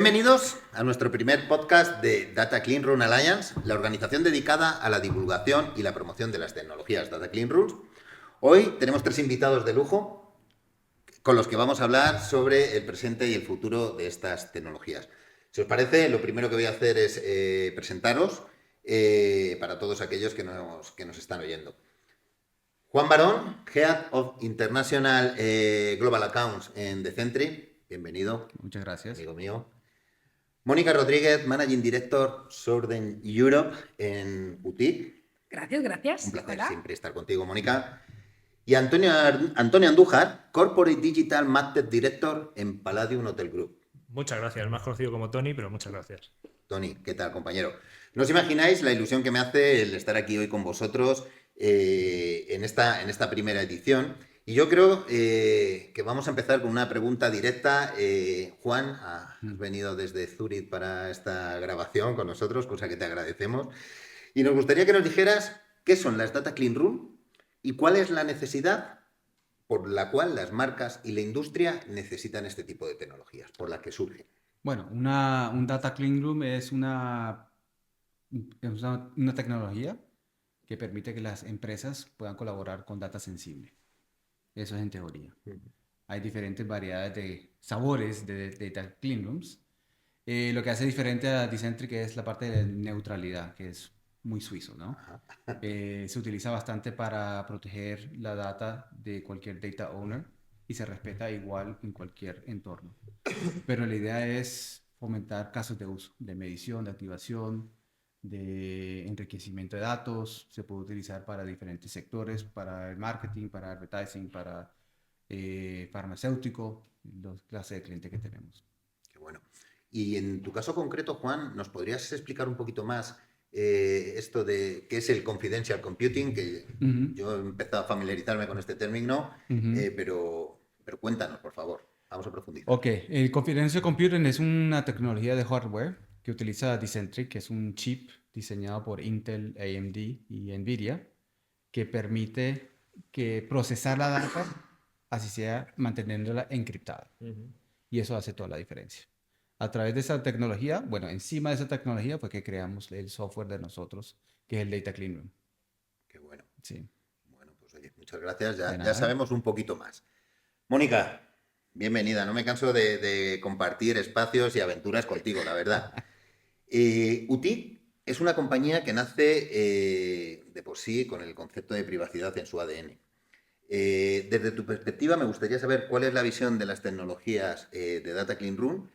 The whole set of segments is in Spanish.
Bienvenidos a nuestro primer podcast de Data Clean Room Alliance, la organización dedicada a la divulgación y la promoción de las tecnologías Data Clean Rooms. Hoy tenemos 3 invitados de lujo con los que vamos a hablar sobre el presente y el futuro de estas tecnologías. Si os parece, lo primero que voy a hacer es presentaros para todos aquellos que nos están oyendo. Juan Barón, Head of International Global Accounts en Decentrae. Bienvenido. Muchas gracias. Amigo mío. Mónica Rodríguez, Managing Director Southern Europe en UTIC. Gracias. Un placer Hola. siempre estar contigo, Mónica. Y Antonio Andújar, Corporate Digital Market Director en Palladium Hotel Group. Muchas gracias, más conocido como Tony, pero muchas gracias. Tony, ¿qué tal, compañero? No os imagináis la ilusión que me hace el estar aquí hoy con vosotros en esta primera edición. Y yo creo que vamos a empezar con una pregunta directa. Juan, has venido desde Zúrich para esta grabación con nosotros, cosa que te agradecemos. Y nos gustaría que nos dijeras qué son las Data Clean Room y cuál es la necesidad por la cual las marcas y la industria necesitan este tipo de tecnologías, por las que surgen. Bueno, un Data Clean Room es una tecnología que permite que las empresas puedan colaborar con data sensible. Eso es en teoría. Hay diferentes variedades de sabores de Data Clean Rooms. Lo que hace diferente a Decentrae es la parte de neutralidad, que es muy suizo, ¿no? Se utiliza bastante para proteger la data de cualquier data owner y se respeta igual en cualquier entorno. Pero la idea es fomentar casos de uso, de medición, de activación, de enriquecimiento de datos. Se puede utilizar para diferentes sectores, para el marketing, para advertising, para farmacéutico, las clases de clientes que tenemos. Qué bueno. Y en tu caso concreto, Juan, ¿nos podrías explicar un poquito más esto de qué es el confidential computing? Que yo he empezado a familiarizarme con este término, pero cuéntanos, por favor. Vamos a profundizar. Ok, el confidential computing es una tecnología de hardware que utiliza Decentrae, que es un chip diseñado por Intel, AMD y NVIDIA, que permite procesar la data, así sea manteniéndola encriptada. Y eso hace toda la diferencia. A través de esa tecnología, bueno, encima de esa tecnología fue que creamos el software de nosotros, que es el Data Clean Room. Qué bueno. Sí. Bueno, pues oye, muchas gracias. Ya sabemos un poquito más. Mónica, bienvenida. No me canso de compartir espacios y aventuras contigo, la verdad. UTIC es una compañía que nace de por sí con el concepto de privacidad en su ADN. Desde tu perspectiva, me gustaría saber cuál es la visión de las tecnologías de Data Clean Room,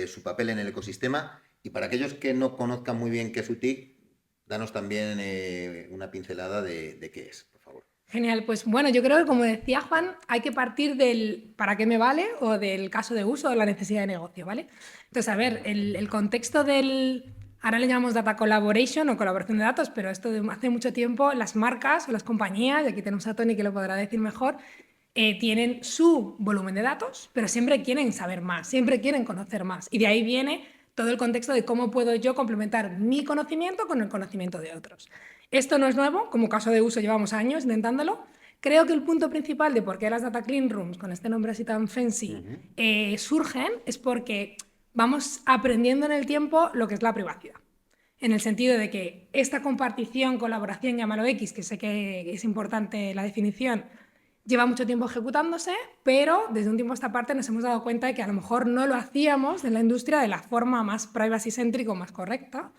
su papel en el ecosistema, y para aquellos que no conozcan muy bien qué es UTIC, danos también una pincelada de qué es, por favor. Genial, pues bueno, yo creo que como decía Juan, hay que partir del para qué me vale o del caso de uso o la necesidad de negocio, ¿vale? Entonces, a ver, el contexto ahora le llamamos data collaboration o colaboración de datos, pero esto de hace mucho tiempo las marcas o las compañías, y aquí tenemos a Tony que lo podrá decir mejor, tienen su volumen de datos, pero siempre quieren saber más, siempre quieren conocer más. Y de ahí viene todo el contexto de cómo puedo yo complementar mi conocimiento con el conocimiento de otros. Esto no es nuevo, como caso de uso llevamos años intentándolo. Creo que el punto principal de por qué las Data Clean Rooms, con este nombre así tan fancy, surgen es porque vamos aprendiendo en el tiempo lo que es la privacidad. En el sentido de que esta compartición, colaboración, llámalo X, que sé que es importante la definición, lleva mucho tiempo ejecutándose, pero desde un tiempo a esta parte nos hemos dado cuenta de que a lo mejor no lo hacíamos en la industria de la forma más privacy-céntrica o más correcta.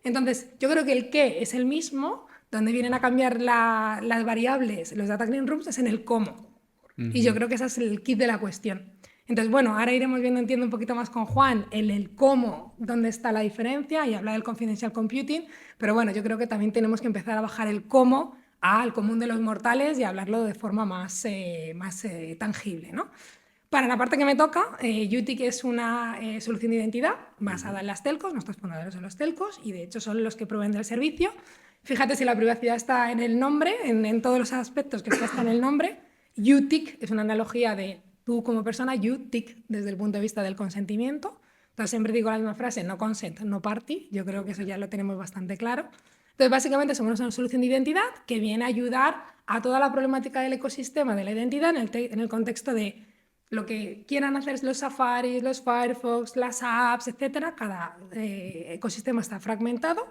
Entonces, yo creo que el qué es el mismo, donde vienen a cambiar las variables, los Data Clean Rooms, es en el cómo. Y yo creo que ese es el kit de la cuestión. Entonces, bueno, ahora iremos viendo, entiendo un poquito más con Juan, el cómo, dónde está la diferencia y hablar del confidential computing, pero bueno, yo creo que también tenemos que empezar a bajar el cómo al común de los mortales y hablarlo de forma más tangible, ¿no? Para la parte que me toca, UTIC es una solución de identidad basada en las telcos, nuestros fundadores son los telcos y de hecho son los que proveen del servicio. Fíjate si la privacidad está en el nombre, en todos los aspectos que está en el nombre. UTIC es una analogía de tú como persona, UTIC desde el punto de vista del consentimiento. Entonces siempre digo la misma frase, no consent, no party. Yo creo que eso ya lo tenemos bastante claro. Entonces básicamente somos una solución de identidad que viene a ayudar a toda la problemática del ecosistema de la identidad en el contexto de lo que quieran hacer los Safaris, los Firefox, las apps, etcétera. Cada ecosistema está fragmentado.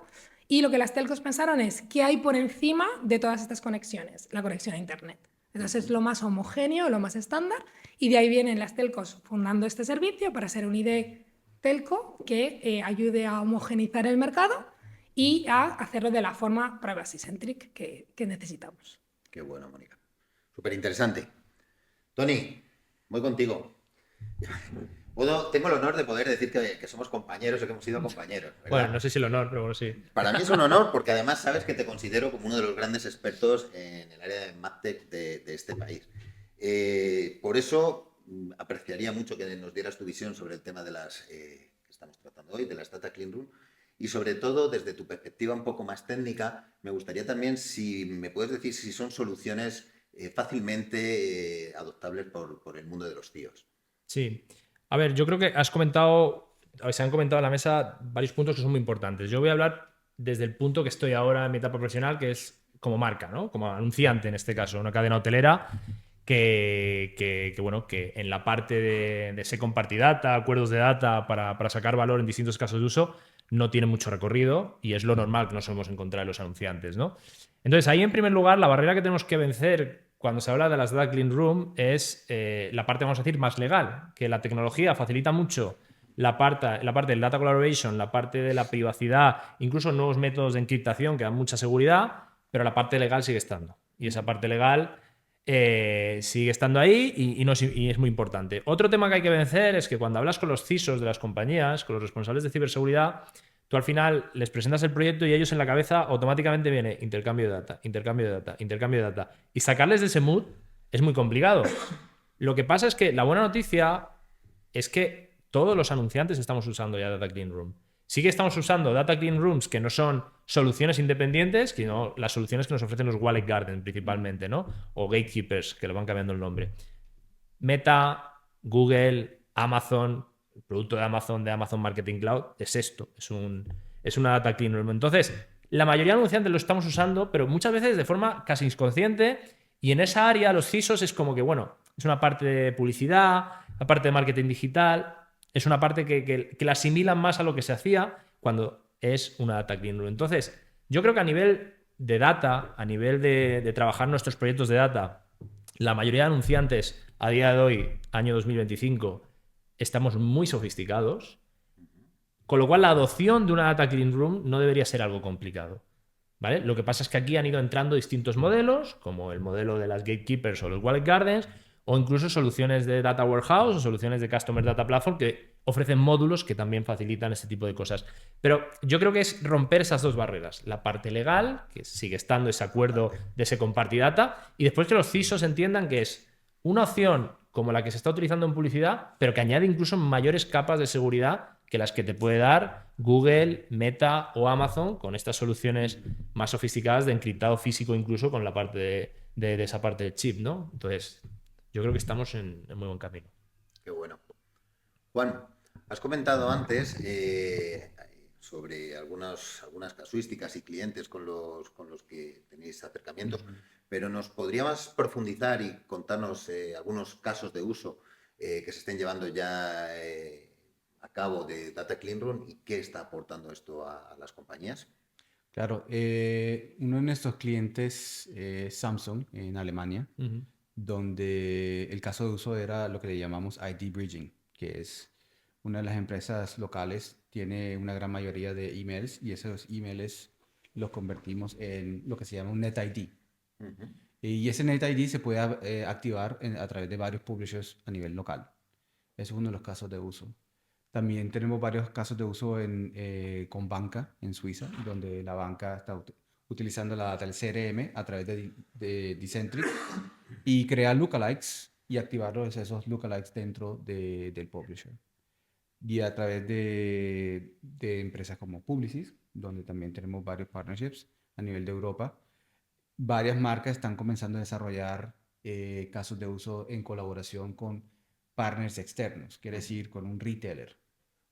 Y lo que las telcos pensaron es qué hay por encima de todas estas conexiones, la conexión a Internet. Entonces es lo más homogéneo, lo más estándar, y de ahí vienen las telcos fundando este servicio para ser un IDE telco que ayude a homogeneizar el mercado y a hacerlo de la forma privacy-centric que necesitamos. Qué bueno, Mónica. Súper interesante. Tony, voy contigo. Tengo el honor de poder decir que somos compañeros o que hemos sido compañeros, ¿verdad? Bueno, no sé si el honor, pero bueno, sí. Para mí es un honor porque además sabes que te considero como uno de los grandes expertos en el área de MadTech de este país. Por eso apreciaría mucho que nos dieras tu visión sobre el tema de las que estamos tratando hoy, de las Data Clean Room, y sobre todo desde tu perspectiva un poco más técnica, me gustaría también si me puedes decir si son soluciones fácilmente adoptables por el mundo de los CIOs. Sí. A ver, yo creo que se han comentado en la mesa varios puntos que son muy importantes. Yo voy a hablar desde el punto que estoy ahora en mi etapa profesional, que es como marca, ¿no? Como anunciante en este caso, una cadena hotelera bueno, que en la parte de ese compartir data, acuerdos de data para sacar valor en distintos casos de uso, no tiene mucho recorrido y es lo normal que nos solemos encontrar en los anunciantes, ¿no? Entonces, ahí en primer lugar, la barrera que tenemos que vencer cuando se habla de las Data Clean Room es la parte, vamos a decir, más legal, que la tecnología facilita mucho la parte del data collaboration, la parte de la privacidad, incluso nuevos métodos de encriptación que dan mucha seguridad, pero la parte legal sigue estando. Y esa parte legal sigue estando ahí y es muy importante. Otro tema que hay que vencer es que cuando hablas con los CISOs de las compañías, con los responsables de ciberseguridad, tú al final les presentas el proyecto y ellos en la cabeza automáticamente viene intercambio de data, intercambio de data, intercambio de data. Y sacarles de ese mood es muy complicado. Lo que pasa es que la buena noticia es que todos los anunciantes estamos usando ya Data Clean Room. Sí que estamos usando Data Clean Rooms que no son soluciones independientes, sino las soluciones que nos ofrecen los Walled Garden principalmente, ¿no? O Gatekeepers, que le van cambiando el nombre. Meta, Google, Amazon, el producto de Amazon Marketing Cloud, es esto, es una Data Clean Room. Entonces, la mayoría de anunciantes lo estamos usando, pero muchas veces de forma casi inconsciente, y en esa área los CISOs es como que, bueno, es una parte de publicidad, la parte de marketing digital, es una parte que la asimilan más a lo que se hacía cuando es una Data Clean Room. Entonces, yo creo que a nivel de data, a nivel de trabajar nuestros proyectos de data, la mayoría de anunciantes a día de hoy, año 2025, estamos muy sofisticados, con lo cual la adopción de una Data Clean Room no debería ser algo complicado, ¿vale? Lo que pasa es que aquí han ido entrando distintos modelos, como el modelo de las Gatekeepers o los Walled Gardens, o incluso soluciones de Data Warehouse o soluciones de Customer Data Platform que ofrecen módulos que también facilitan este tipo de cosas. Pero yo creo que es romper esas dos barreras. La parte legal, que sigue estando ese acuerdo de ese compartir data, y después que los CISOs entiendan que es una opción como la que se está utilizando en publicidad, pero que añade incluso mayores capas de seguridad que las que te puede dar Google, Meta o Amazon con estas soluciones más sofisticadas de encriptado físico, incluso con la parte de esa parte del chip, ¿no? Entonces, yo creo que estamos en muy buen camino. Qué bueno. Juan, has comentado antes sobre algunas casuísticas y clientes con los que tenéis acercamientos, pero ¿nos podrías profundizar y contarnos algunos casos de uso que se estén llevando ya a cabo de Data Clean Room y qué está aportando esto a las compañías? Claro, uno de nuestros clientes es Samsung en Alemania, donde el caso de uso era lo que le llamamos ID Bridging, que es una de las empresas locales, tiene una gran mayoría de emails y esos emails los convertimos en lo que se llama un NetID. Y ese NetID se puede activar a través de varios publishers a nivel local. Ese es uno de los casos de uso. También tenemos varios casos de uso con banca en Suiza, donde la banca está utilizando la data del CRM a través de Decentric y crear lookalikes y activar esos lookalikes dentro del publisher. Y a través de empresas como Publicis, donde también tenemos varios partnerships a nivel de Europa, varias marcas están comenzando a desarrollar casos de uso en colaboración con partners externos, quiere decir con un retailer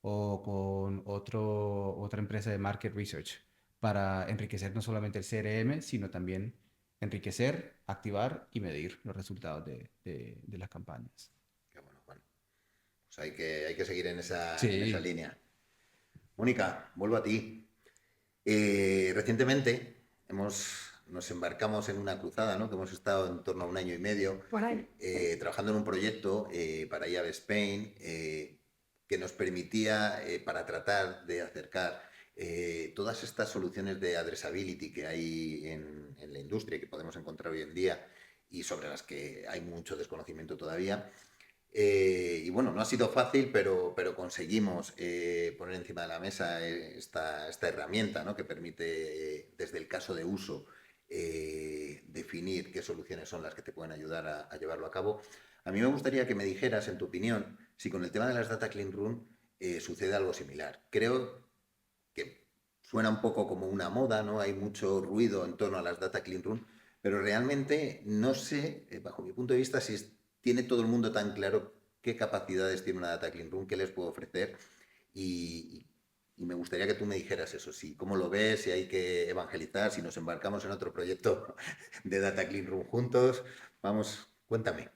o con otra empresa de market research para enriquecer no solamente el CRM, sino también enriquecer, activar y medir los resultados de las campañas. Qué bueno. Pues hay que seguir en esa Sí. línea. Mónica, vuelvo a ti. Recientemente nos embarcamos en una cruzada, ¿no? Que hemos estado en torno a 1 año y medio Por ahí. trabajando en un proyecto para IAB Spain que nos permitía, para tratar de acercar todas estas soluciones de addressability que hay en la industria, que podemos encontrar hoy en día y sobre las que hay mucho desconocimiento todavía. Y bueno, no ha sido fácil, pero conseguimos poner encima de la mesa esta herramienta, ¿no? Que permite, desde el caso de uso, definir qué soluciones son las que te pueden ayudar a llevarlo a cabo. A mí me gustaría que me dijeras, en tu opinión, si con el tema de las Data Clean Room sucede algo similar. Creo que suena un poco como una moda, ¿no? Hay mucho ruido en torno a las Data Clean Room, pero realmente no sé, bajo mi punto de vista, si tiene todo el mundo tan claro qué capacidades tiene una Data Clean Room, qué les puedo ofrecer y me gustaría que tú me dijeras eso, si cómo lo ves, si hay que evangelizar, si nos embarcamos en otro proyecto de Data Clean Room juntos. Vamos, cuéntame.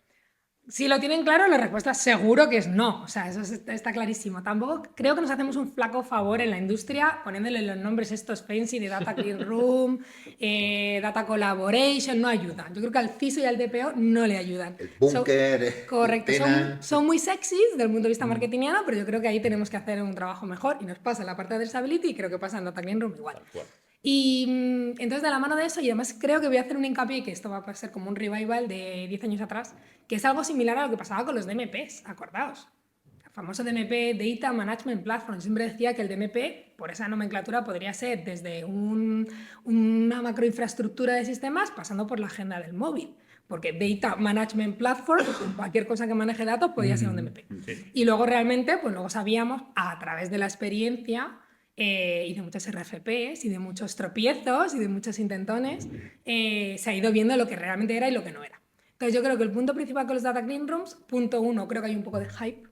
Si lo tienen claro, la respuesta seguro que es no. O sea, eso está clarísimo. Tampoco creo que nos hacemos un flaco favor en la industria poniéndole los nombres estos fancy de Data Clean Room, Data Collaboration, no ayudan. Yo creo que al CISO y al DPO no le ayudan. El búnker, correcto, Tenant. son muy sexys desde el punto de vista marketingiano, pero yo creo que ahí tenemos que hacer un trabajo mejor y nos pasa en la parte de addressability y creo que pasa en Data Clean Room igual. Y entonces, de la mano de eso, y además creo que voy a hacer un hincapié, que esto va a ser como un revival de 10 años atrás, que es algo similar a lo que pasaba con los DMPs, acordaos. El famoso DMP, Data Management Platform. Siempre decía que el DMP, por esa nomenclatura, podría ser desde una macroinfraestructura de sistemas pasando por la agenda del móvil. Porque Data Management Platform, cualquier cosa que maneje datos, podía ser un DMP. Sí. Y luego realmente, pues luego sabíamos, a través de la experiencia, y de muchos RFPs y de muchos tropiezos y de muchos intentones, se ha ido viendo lo que realmente era y lo que no era. Entonces yo creo que el punto principal con los Data Clean Rooms, punto uno, creo que hay un poco de hype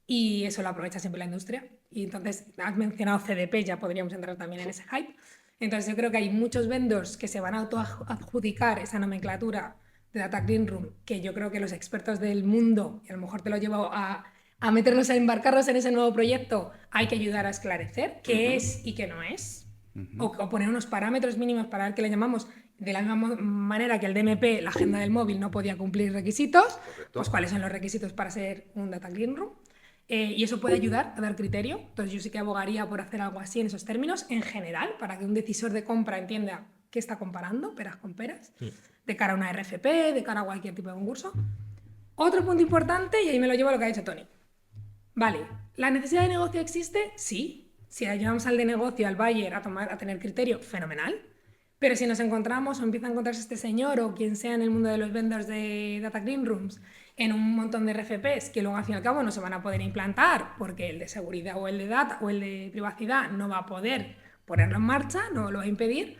y eso lo aprovecha siempre la industria. Y entonces has mencionado CDP, ya podríamos entrar también en ese hype. Entonces yo creo que hay muchos vendors que se van a autoadjudicar esa nomenclatura de Data Clean Room, que yo creo que los expertos del mundo, y a lo mejor te lo llevo a meternos, a embarcarnos en ese nuevo proyecto, hay que ayudar a esclarecer qué es y qué no es, o poner unos parámetros mínimos para ver qué le llamamos, de la misma manera que el DMP, la agenda del móvil, no podía cumplir requisitos. Correcto. Pues cuáles son los requisitos para ser un Data Clean Room. Y eso puede ayudar a dar criterio. Entonces yo sí que abogaría por hacer algo así en esos términos, en general, para que un decisor de compra entienda qué está comparando, peras con peras, de cara a una RFP, de cara a cualquier tipo de concurso. Otro punto importante, y ahí me lo llevo a lo que ha dicho Tony. Vale, ¿la necesidad de negocio existe? Sí. Si ayudamos al de negocio, al buyer, a tener criterio, fenomenal. Pero si nos encontramos o empieza a encontrarse este señor o quien sea en el mundo de los vendors de Data Clean Rooms en un montón de RFPs que luego al fin y al cabo no se van a poder implantar porque el de seguridad o el de data o el de privacidad no va a poder ponerlo en marcha, no lo va a impedir,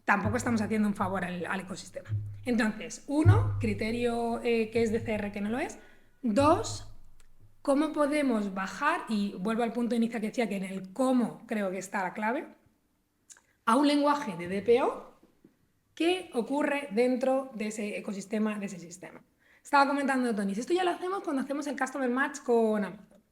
tampoco estamos haciendo un favor al ecosistema. Entonces, uno, criterio que es de CR que no lo es. Dos, ¿cómo podemos bajar? Y vuelvo al punto inicial que decía que en el cómo creo que está la clave, a un lenguaje de DPO que ocurre dentro de ese ecosistema, de ese sistema. Estaba comentando Tony, esto ya lo hacemos cuando hacemos el Customer Match con Amazon.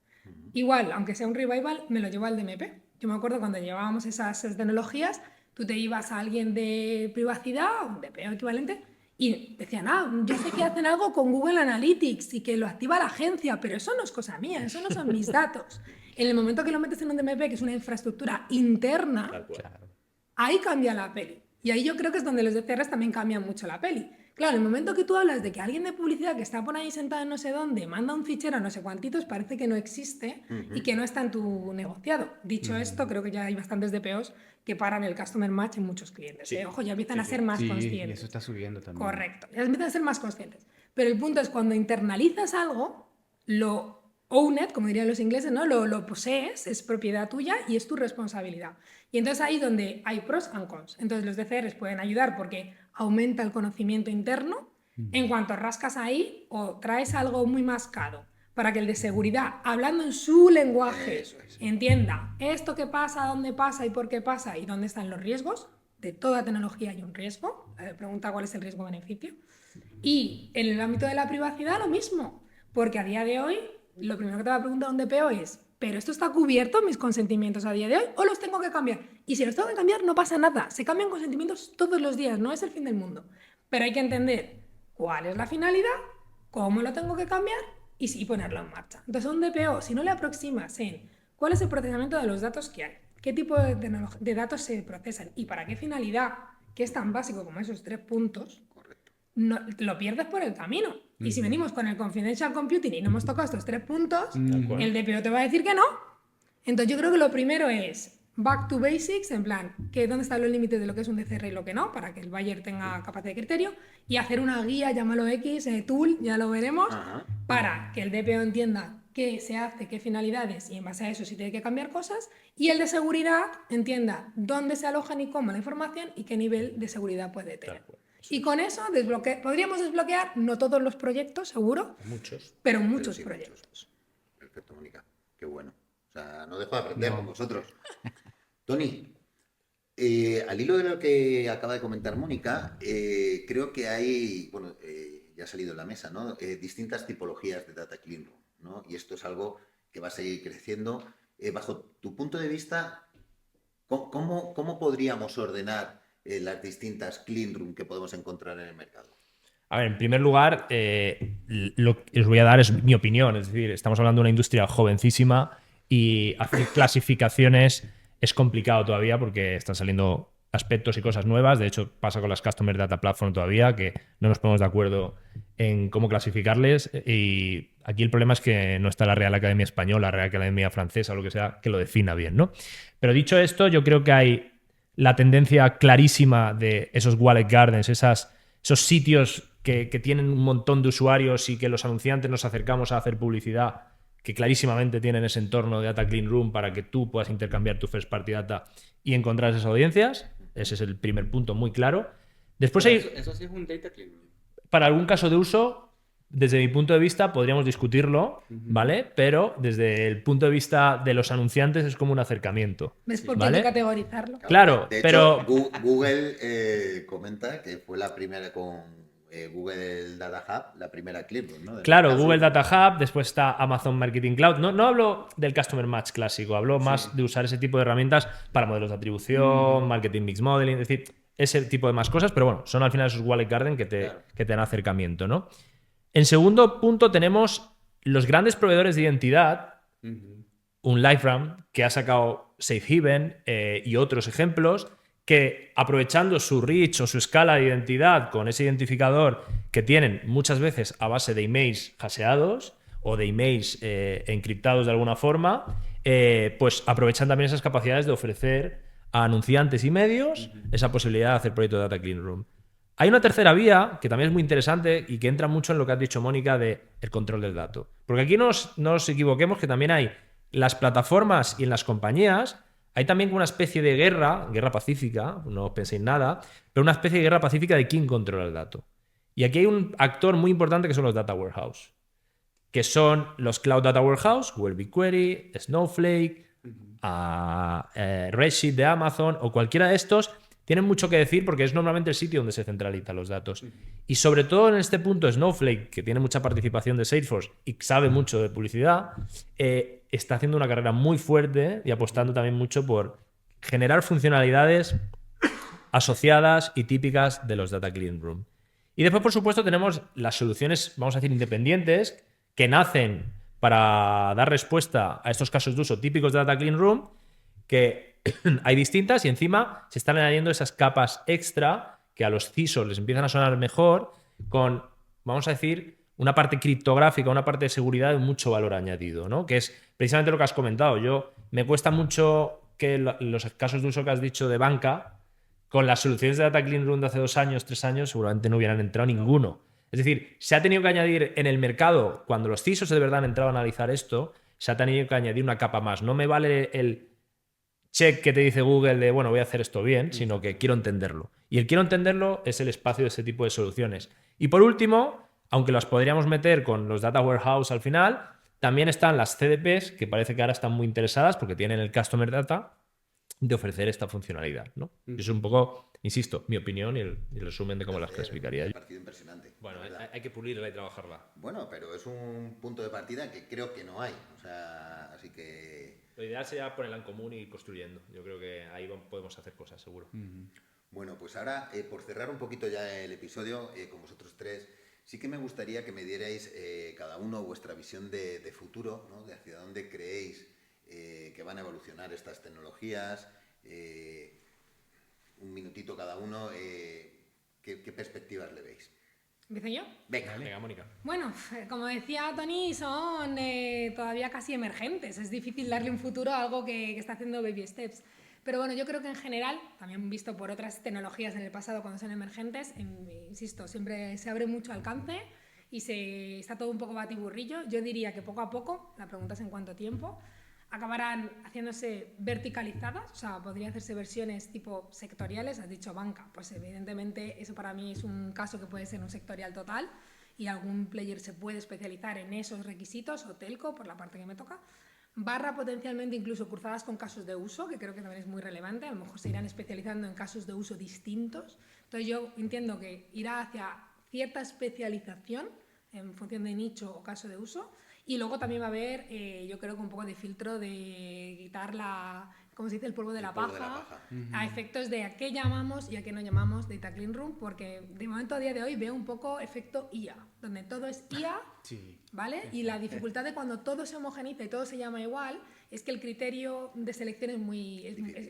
Igual, aunque sea un revival, me lo llevo al DMP. Yo me acuerdo cuando llevábamos esas tecnologías, tú te ibas a alguien de privacidad, un DPO equivalente, y decían, yo sé que hacen algo con Google Analytics y que lo activa la agencia, pero eso no es cosa mía, eso no son mis datos. En el momento que lo metes en un DMP, que es una infraestructura interna, ahí cambia la peli. Y ahí yo creo que es donde los DCRs también cambian mucho la peli. Claro, en el momento que tú hablas de que alguien de publicidad que está por ahí sentado en no sé dónde manda un fichero a no sé cuantitos, parece que no existe y que no está en tu negociado. Dicho esto, creo que ya hay bastantes DPOs que paran el Customer Match en muchos clientes. Sí. Ojo, ya empiezan a ser más conscientes. Y eso está subiendo también. Correcto, ya empiezan a ser más conscientes. Pero el punto es cuando internalizas algo, lo own it, como dirían los ingleses, ¿no? Lo posees, es propiedad tuya y es tu responsabilidad. Y entonces ahí donde hay pros and cons. Entonces los DCRs pueden ayudar porque aumenta el conocimiento interno. En cuanto rascas ahí o traes algo muy mascado para que el de seguridad, hablando en su lenguaje, entienda esto que pasa, dónde pasa y por qué pasa y dónde están los riesgos. De toda tecnología hay un riesgo. Pregunta cuál es el riesgo-beneficio. Y en el ámbito de la privacidad lo mismo, porque a día de hoy lo primero que te va a preguntar un DPO es, ¿pero esto está cubierto mis consentimientos a día de hoy o los tengo que cambiar? Y si los tengo que cambiar, no pasa nada. Se cambian consentimientos todos los días, no es el fin del mundo. Pero hay que entender cuál es la finalidad, cómo lo tengo que cambiar y sí ponerlo en marcha. Entonces, a un DPO, si no le aproximas en cuál es el procesamiento de los datos que hay, qué tipo de datos se procesan y para qué finalidad, que es tan básico como esos 3 puntos, no, lo pierdes por el camino. Y si venimos con el confidential computing y no hemos tocado estos 3 puntos, el DPO te va a decir que no. Entonces yo creo que lo primero es back to basics, en plan, que dónde están los límites de lo que es un DCR y lo que no, para que el buyer tenga capacidad de criterio, y hacer una guía, llámalo X, tool, ya lo veremos, para que el DPO entienda qué se hace, qué finalidades, y en base a eso si tiene que cambiar cosas, y el de seguridad entienda dónde se alojan y cómo la información y qué nivel de seguridad puede tener. Y con eso podríamos desbloquear, no todos los proyectos, seguro, pero muchos proyectos. Perfecto, Mónica. Qué bueno. O sea, no dejo de aprender con vosotros. Tony, al hilo de lo que acaba de comentar Mónica, creo que hay, bueno, ya ha salido en la mesa, ¿no? Distintas tipologías de Data Clean Room, ¿no? Y esto es algo que va a seguir creciendo. Bajo tu punto de vista, ¿cómo podríamos ordenar las distintas clean room que podemos encontrar en el mercado? A ver, en primer lugar, lo que os voy a dar es mi opinión. Es decir, estamos hablando de una industria jovencísima y hacer clasificaciones es complicado todavía porque están saliendo aspectos y cosas nuevas. De hecho, pasa con las Customer Data Platform todavía, que no nos ponemos de acuerdo en cómo clasificarles. Y aquí el problema es que no está la Real Academia Española, la Real Academia Francesa o lo que sea, que lo defina bien, ¿no? Pero dicho esto, yo creo que hay la tendencia clarísima de esos Wallet Gardens, esos sitios que tienen un montón de usuarios y que los anunciantes nos acercamos a hacer publicidad, que clarísimamente tienen ese entorno de Data Clean Room para que tú puedas intercambiar tu first party data y encontrar esas audiencias. Ese es el primer punto muy claro. Después eso sí es un Data Clean Room. Para algún caso de uso, desde mi punto de vista, podríamos discutirlo, ¿vale? Pero desde el punto de vista de los anunciantes es como un acercamiento. ¿Ves por qué ¿vale? hay que categorizarlo? Claro, de pero... hecho, Google comenta que fue la primera con Google Data Hub, la primera clean room, ¿no? Claro, Google Data Hub, después está Amazon Marketing Cloud. No hablo del Customer Match clásico, hablo más de usar ese tipo de herramientas para modelos de atribución, Marketing Mix Modeling, es decir, ese tipo de más cosas, pero bueno, son al final esos Wallet Garden que te dan acercamiento, ¿no? En segundo punto tenemos los grandes proveedores de identidad, un LiveRamp que ha sacado Safe Haven y otros ejemplos, que aprovechando su reach o su escala de identidad con ese identificador que tienen muchas veces a base de emails hasheados o de emails encriptados de alguna forma, pues aprovechan también esas capacidades de ofrecer a anunciantes y medios esa posibilidad de hacer proyectos de Data Clean Room. Hay una tercera vía que también es muy interesante y que entra mucho en lo que has dicho, Mónica, de el control del dato. Porque aquí no nos equivoquemos que también hay las plataformas y en las compañías hay también una especie de guerra pacífica, no os penséis nada, pero una especie de guerra pacífica de quién controla el dato. Y aquí hay un actor muy importante que son los Data Warehouse, que son los Cloud Data Warehouse, Google BigQuery, Snowflake, Redshift de Amazon o cualquiera de estos. Tienen mucho que decir porque es normalmente el sitio donde se centralizan los datos. Y sobre todo en este punto Snowflake, que tiene mucha participación de Salesforce y sabe mucho de publicidad, está haciendo una carrera muy fuerte y apostando también mucho por generar funcionalidades asociadas y típicas de los Data Clean Room. Y después, por supuesto, tenemos las soluciones, vamos a decir, independientes, que nacen para dar respuesta a estos casos de uso típicos de Data Clean Room, que hay distintas y encima se están añadiendo esas capas extra que a los CISOs les empiezan a sonar mejor con, vamos a decir, una parte criptográfica, una parte de seguridad de mucho valor añadido, ¿no? Que es precisamente lo que has comentado. Me cuesta mucho que los casos de uso que has dicho de banca, con las soluciones de Data Clean Room de hace 2 años, 3 años, seguramente no hubieran entrado ninguno. Es decir, se ha tenido que añadir en el mercado, cuando los CISOs de verdad han entrado a analizar esto, se ha tenido que añadir una capa más. No me vale el check que te dice Google de, bueno, voy a hacer esto bien, sino que quiero entenderlo. Y el quiero entenderlo es el espacio de ese tipo de soluciones. Y por último, aunque las podríamos meter con los Data Warehouse al final, también están las CDPs, que parece que ahora están muy interesadas porque tienen el Customer Data de ofrecer esta funcionalidad, ¿no? Es un poco, insisto, mi opinión y el resumen de cómo las clasificaría. Es un partido impresionante. Bueno, hay que pulirla y trabajarla. Bueno, pero es un punto de partida que creo que no hay. O sea, así que... Lo ideal sería ponerla en común y ir construyendo. Yo creo que ahí podemos hacer cosas, seguro. Bueno, pues ahora, por cerrar un poquito ya el episodio, con vosotros tres, sí que me gustaría que me dierais cada uno vuestra visión de futuro, ¿no? De hacia dónde creéis que van a evolucionar estas tecnologías. Un minutito cada uno, ¿qué perspectivas le veis? ¿Empiezo yo? Venga, Mónica. Bueno, como decía Tony, son todavía casi emergentes. Es difícil darle un futuro a algo que está haciendo baby steps. Pero bueno, yo creo que en general, también visto por otras tecnologías en el pasado cuando son emergentes, insisto, siempre se abre mucho alcance y está todo un poco batiburrillo. Yo diría que poco a poco, la pregunta es en cuánto tiempo, acabarán haciéndose verticalizadas, o sea, podría hacerse versiones tipo sectoriales. Has dicho banca, pues evidentemente eso para mí es un caso que puede ser un sectorial total y algún player se puede especializar en esos requisitos, o telco, por la parte que me toca, potencialmente incluso cruzadas con casos de uso, que creo que también es muy relevante. A lo mejor se irán especializando en casos de uso distintos. Entonces yo entiendo que irá hacia cierta especialización en función de nicho o caso de uso. Y luego también va a haber, yo creo que un poco de filtro de quitar ¿cómo se dice? El polvo de la paja, a efectos de a qué llamamos y a qué no llamamos Data Clean Room, porque de momento a día de hoy veo un poco efecto IA, donde todo es IA, ¿vale? Y la dificultad de cuando todo se homogeniza y todo se llama igual es que el criterio de selección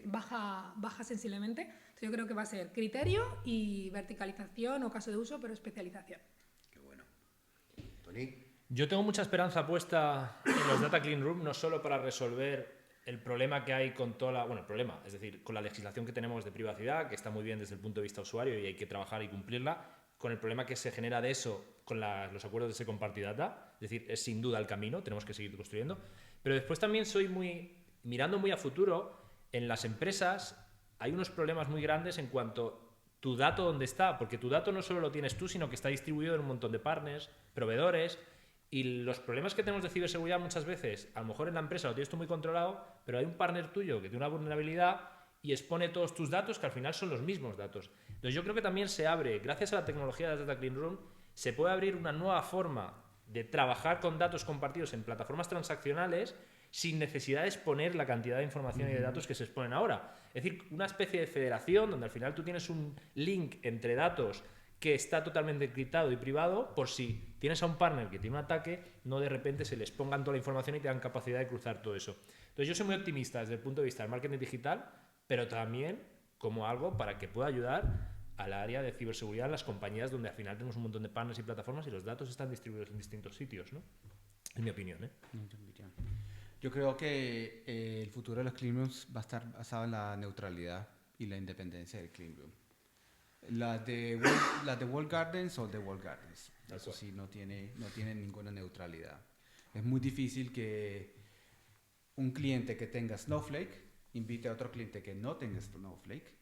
baja sensiblemente. Entonces yo creo que va a ser criterio y verticalización o caso de uso, pero especialización. Qué bueno. Tony. Yo tengo mucha esperanza puesta en los Data Clean Room, no solo para resolver el problema que hay con es decir, con la legislación que tenemos de privacidad, que está muy bien desde el punto de vista usuario y hay que trabajar y cumplirla, con el problema que se genera de eso con los acuerdos de Second Party Data, es decir, es sin duda el camino, tenemos que seguir construyendo, pero después también mirando muy a futuro, en las empresas hay unos problemas muy grandes en cuanto tu dato dónde está, porque tu dato no solo lo tienes tú, sino que está distribuido en un montón de partners, proveedores. Y los problemas que tenemos de ciberseguridad muchas veces, a lo mejor en la empresa lo tienes tú muy controlado, pero hay un partner tuyo que tiene una vulnerabilidad y expone todos tus datos que al final son los mismos datos. Entonces yo creo que también se abre, gracias a la tecnología de Data Clean Room, se puede abrir una nueva forma de trabajar con datos compartidos en plataformas transaccionales sin necesidad de exponer la cantidad de información y de datos que se exponen ahora. Es decir, una especie de federación donde al final tú tienes un link entre datos que está totalmente encriptado y privado, por si tienes a un partner que tiene un ataque, no de repente se les pongan toda la información y tengan capacidad de cruzar todo eso. Entonces yo soy muy optimista desde el punto de vista del marketing digital, pero también como algo para que pueda ayudar al área de ciberseguridad en las compañías donde al final tenemos un montón de partners y plataformas y los datos están distribuidos en distintos sitios, ¿no? Es mi opinión, ¿eh? Yo creo que el futuro de los clean rooms va a estar basado en la neutralidad y la independencia del clean room. Las de Walled Gardens o de Walled Gardens. Eso sí, no tiene ninguna neutralidad. Es muy difícil que un cliente que tenga Snowflake invite a otro cliente que no tenga Snowflake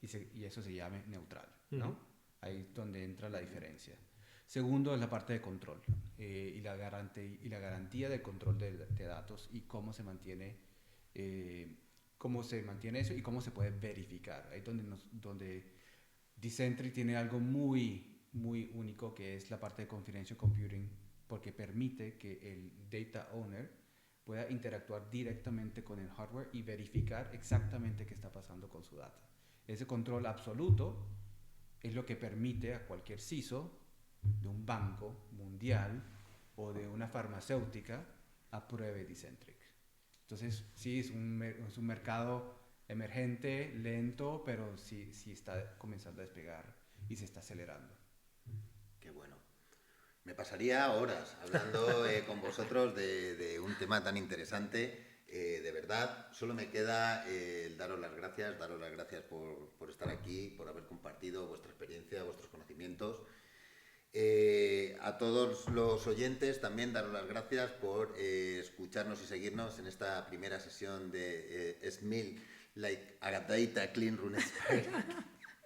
y eso se llame neutral, ¿no? Ahí es donde entra la diferencia. Segundo es la parte de control y la garantía del control de datos y cómo se mantiene eso y cómo se puede verificar. Ahí es donde Decentric tiene algo muy, muy único, que es la parte de confidential computing, porque permite que el data owner pueda interactuar directamente con el hardware y verificar exactamente qué está pasando con su data. Ese control absoluto es lo que permite a cualquier CISO de un banco mundial o de una farmacéutica apruebe Decentric. Entonces, sí, es un mercado emergente, lento, pero sí está comenzando a despegar y se está acelerando. Qué bueno. Me pasaría horas hablando con vosotros de un tema tan interesante. De verdad, solo me queda daros las gracias por estar aquí, por haber compartido vuestra experiencia, vuestros conocimientos. A todos los oyentes también daros las gracias por escucharnos y seguirnos en esta primera sesión de SMIL, like a data clean room.